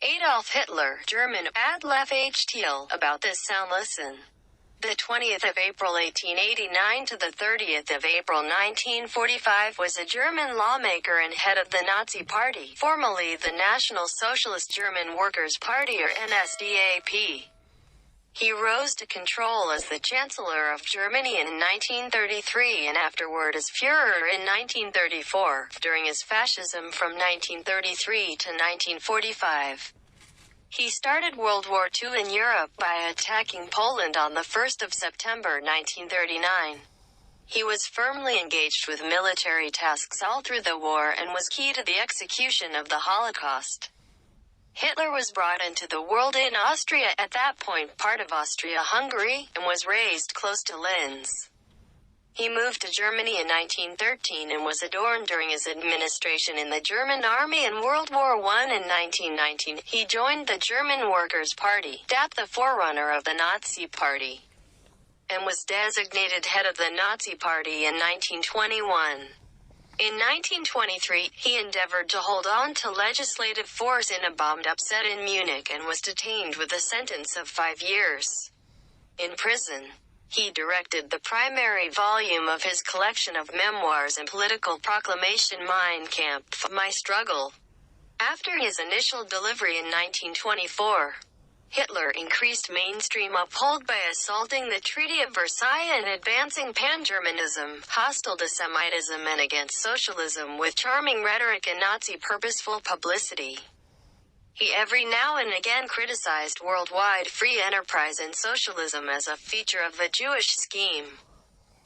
Adolf Hitler, German, Adolf HTL. About this sound listen. The 20th of April 1889 to the 30th of April 1945 was a German lawmaker and head of the Nazi Party, formerly the National Socialist German Workers' Party or NSDAP. He rose to control as the Chancellor of Germany in 1933 and afterward as Führer in 1934, during his fascism from 1933 to 1945. He started World War II in Europe by attacking Poland on the 1st of September 1939. He was firmly engaged with military tasks all through the war and was key to the execution of the Holocaust. Hitler was brought into the world in Austria, at that point part of Austria-Hungary, and was raised close to Linz. He moved to Germany in 1913 and was adorned during his administration in the German army in World War I. In 1919, he joined the German Workers' Party, the forerunner of the Nazi Party, and was designated head of the Nazi Party in 1921. In 1923, he endeavored to hold on to legislative force in a bombed upset in Munich and was detained with a sentence of 5 years in prison. He directed the primary volume of his collection of memoirs and political proclamation Mein Kampf, My Struggle. After his initial delivery in 1924, Hitler increased mainstream uphold by assaulting the Treaty of Versailles and advancing pan-Germanism, hostile to Semitism and against socialism with charming rhetoric and Nazi purposeful publicity. He every now and again criticized worldwide free enterprise and socialism as a feature of the Jewish scheme.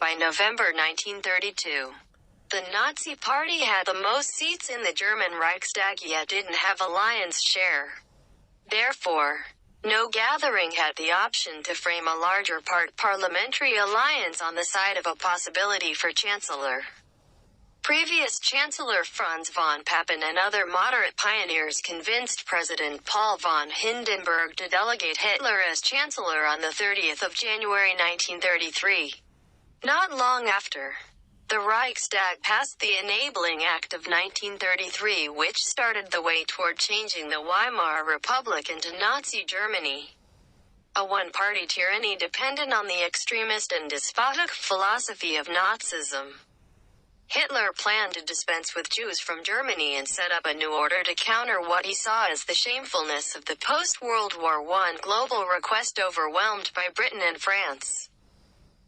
By November 1932, the Nazi Party had the most seats in the German Reichstag yet didn't have a lion's share. Therefore, no gathering had the option to frame a larger parliamentary alliance on the side of a possibility for Chancellor. Previous Chancellor Franz von Papen and other moderate pioneers convinced President Paul von Hindenburg to delegate Hitler as Chancellor on the 30th of January 1933. Not long after, the Reichstag passed the Enabling Act of 1933, which started the way toward changing the Weimar Republic into Nazi Germany, a one-party tyranny dependent on the extremist and despotic philosophy of Nazism. Hitler planned to dispense with Jews from Germany and set up a new order to counter what he saw as the shamefulness of the post-World War I global request overwhelmed by Britain and France.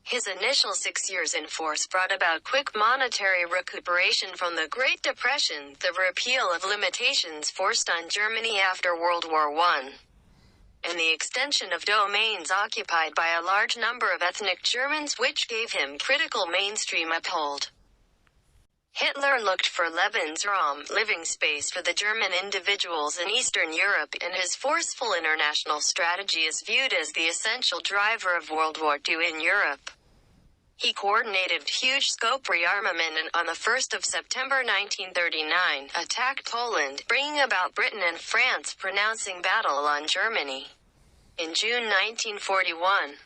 His initial 6 years in force brought about quick monetary recuperation from the Great Depression, the repeal of limitations forced on Germany after World War I, and the extension of domains occupied by a large number of ethnic Germans, which gave him critical mainstream uphold. Hitler looked for Lebensraum, living space for the German individuals in Eastern Europe, and his forceful international strategy is viewed as the essential driver of World War II in Europe. He coordinated huge-scope rearmament and, on the 1st of September 1939, attacked Poland, bringing about Britain and France pronouncing battle on Germany. In June 1941,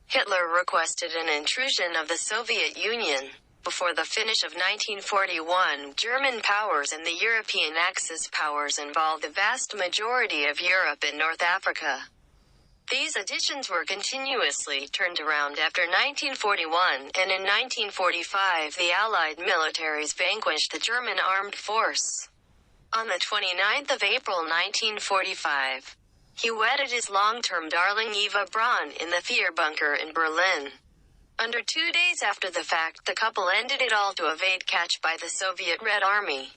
Hitler requested an intrusion of the Soviet Union. Before the finish of 1941, German powers and the European Axis powers involved the vast majority of Europe and North Africa. These additions were continuously turned around after 1941, and in 1945 the Allied militaries vanquished the German armed force. On the 29th of April 1945, he wedded his long-term darling Eva Braun in the Führerbunker in Berlin. Under 2 days after the fact, the couple ended it all to evade catch by the Soviet Red Army.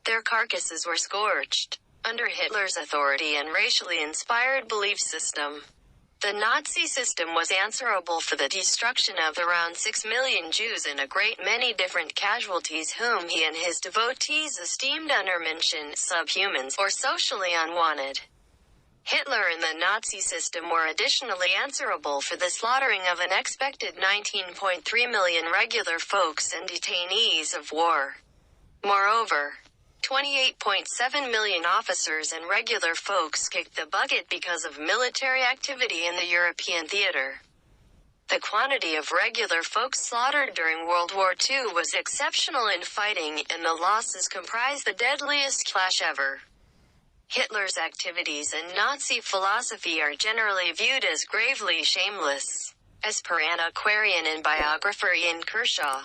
Their carcasses were scorched. Under Hitler's authority and racially inspired belief system, the Nazi system was answerable for the destruction of around 6 million Jews and a great many different casualties whom he and his devotees esteemed Untermenschen, subhumans, or socially unwanted. Hitler and the Nazi system were additionally answerable for the slaughtering of an expected 19.3 million regular folks and detainees of war. Moreover, 28.7 million officers and regular folks kicked the bucket because of military activity in the European theater. The quantity of regular folks slaughtered during World War II was exceptional in fighting, and the losses comprised the deadliest clash ever. Hitler's activities and Nazi philosophy are generally viewed as gravely shameless. As per antiquarian and biographer Ian Kershaw,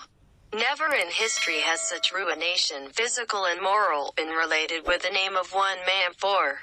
never in history has such ruination, physical and moral, been related with the name of one man for